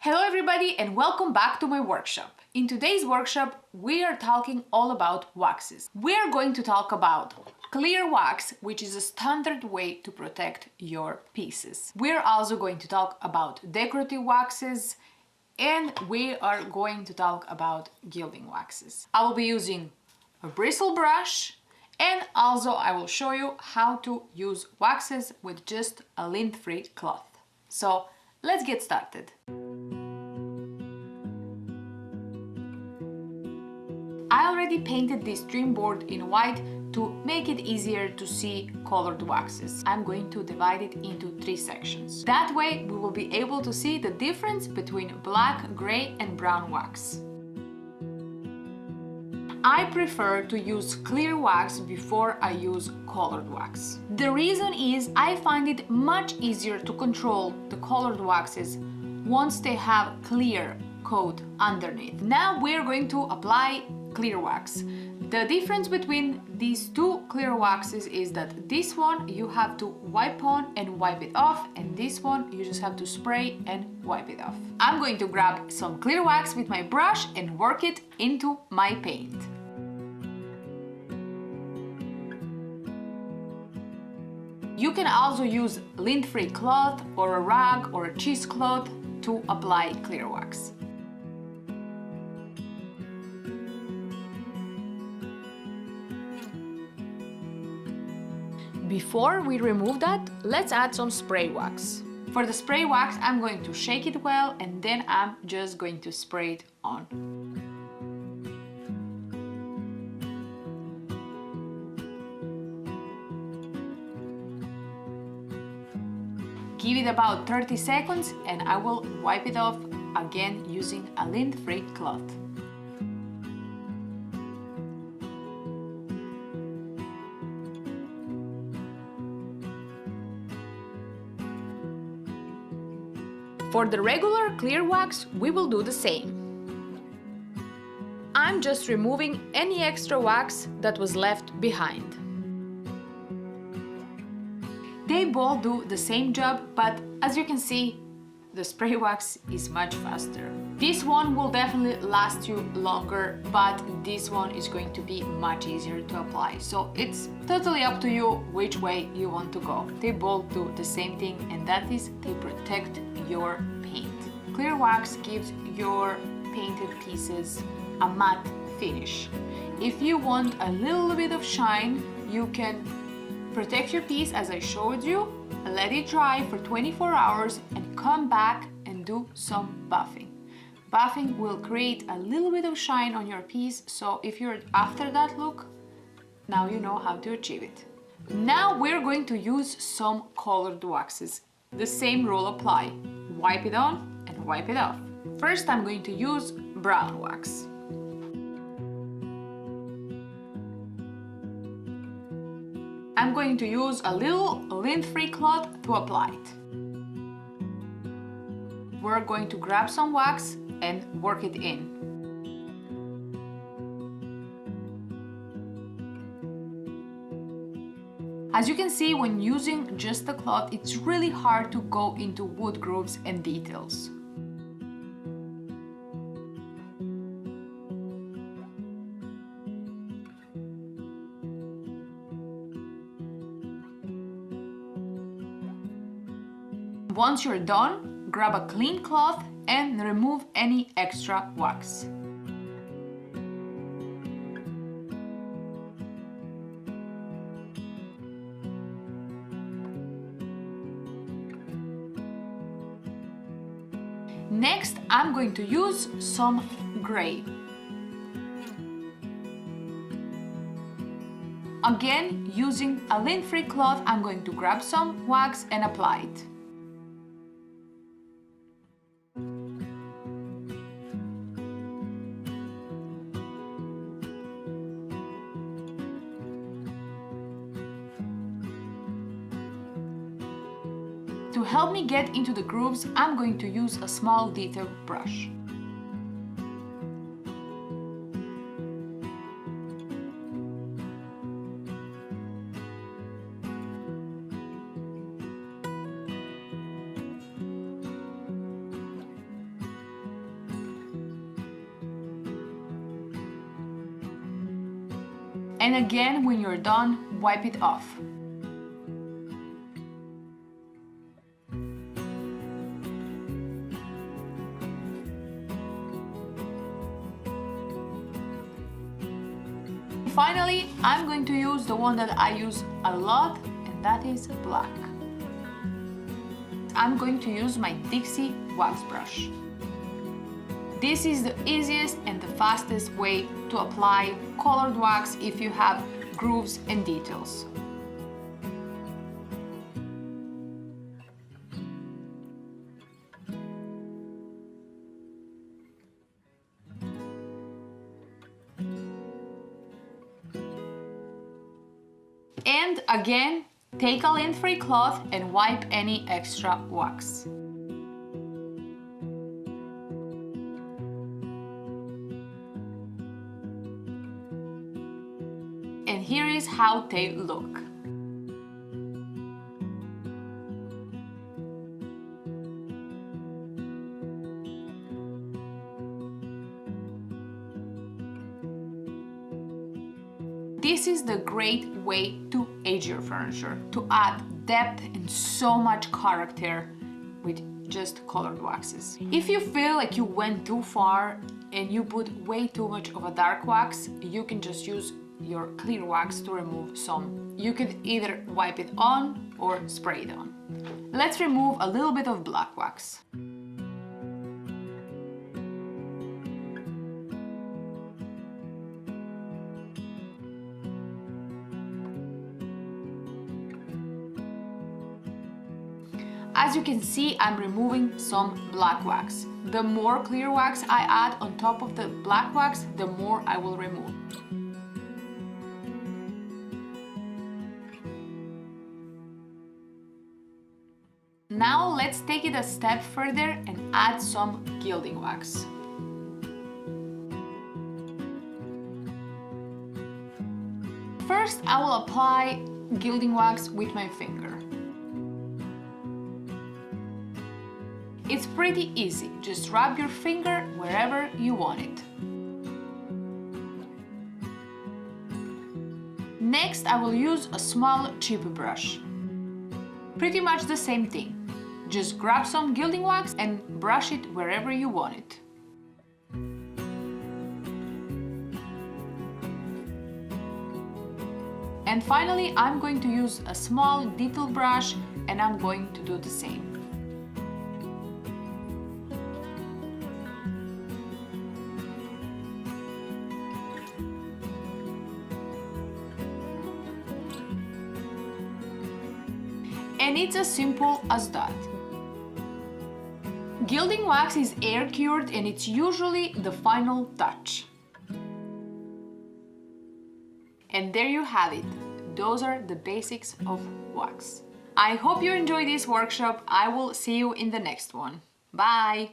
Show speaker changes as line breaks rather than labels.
Hello everybody and welcome back to my workshop. In today's workshop we are talking all about waxes. We are going to talk about clear wax, which is a standard way to protect your pieces. We're also going to talk about decorative waxes and we are going to talk about gilding waxes. I will be using a bristle brush and also I will show you how to use waxes with just a lint-free cloth. So let's get started. I already painted this trim board in white to make it easier to see colored waxes. I'm going to divide it into 3 sections. That way we will be able to see the difference between black, gray and brown wax. I prefer to use clear wax before I use colored wax. The reason is I find it much easier to control the colored waxes once they have clear coat underneath. Now we're going to apply clear wax. The difference between these two clear waxes is that this one you have to wipe on and wipe it off, and this one you just have to spray and wipe it off. I'm going to grab some clear wax with my brush and work it into my paint. You can also use lint-free cloth or a rag or a cheesecloth to apply clear wax. Before we remove that, let's add some spray wax. For the spray wax, I'm going to shake it well and then I'm just going to spray it on. Give it about 30 seconds and I will wipe it off again using a lint-free cloth. For the regular clear wax, we will do the same. I'm just removing any extra wax that was left behind. They both do the same job, but as you can see, the spray wax is much faster. This one will definitely last you longer, but this one is going to be much easier to apply. So it's totally up to you which way you want to go. They both do the same thing, and that is they protect your paint. Clear wax gives your painted pieces a matte finish. If you want a little bit of shine, you can protect your piece as I showed you, let it dry for 24 hours and come back and do some buffing. Buffing will create a little bit of shine on your piece, so if you're after that look, now you know how to achieve it. Now we're going to use some colored waxes. The same rule apply. Wipe it on and wipe it off. First I'm going to use brown wax. I'm going to use a little lint-free cloth to apply it. We're going to grab some wax and work it in. As you can see, when using just the cloth, it's really hard to go into wood grooves and details. Once you're done, grab a clean cloth and remove any extra wax. Next, I'm going to use some gray. Again, using a lint-free cloth, I'm going to grab some wax and apply it. To help me get into the grooves, I'm going to use a small detail brush. And again, when you're done, wipe it off. Finally, I'm going to use the one that I use a lot, and that is black. I'm going to use my Dixie wax brush. This is the easiest and the fastest way to apply colored wax if you have grooves and details. And again, take a lint-free cloth and wipe any extra wax. And here is how they look. This is the great way to age your furniture, to add depth and so much character with just colored waxes. If you feel like you went too far and you put way too much of a dark wax, you can just use your clear wax to remove some. You could either wipe it on or spray it on. Let's remove a little bit of black wax. As you can see, I'm removing some black wax. The more clear wax I add on top of the black wax, the more I will remove. Now let's take it a step further and add some gilding wax. First, I will apply gilding wax with my finger. It's pretty easy, just rub your finger wherever you want it. Next, I will use a small chip brush. Pretty much the same thing. Just grab some gilding wax and brush it wherever you want it. And finally, I'm going to use a small detail brush and I'm going to do the same. And it's as simple as that. Gilding wax is air cured and it's usually the final touch. And there you have it. Those are the basics of wax. I hope you enjoyed this workshop. I will see you in the next one. Bye!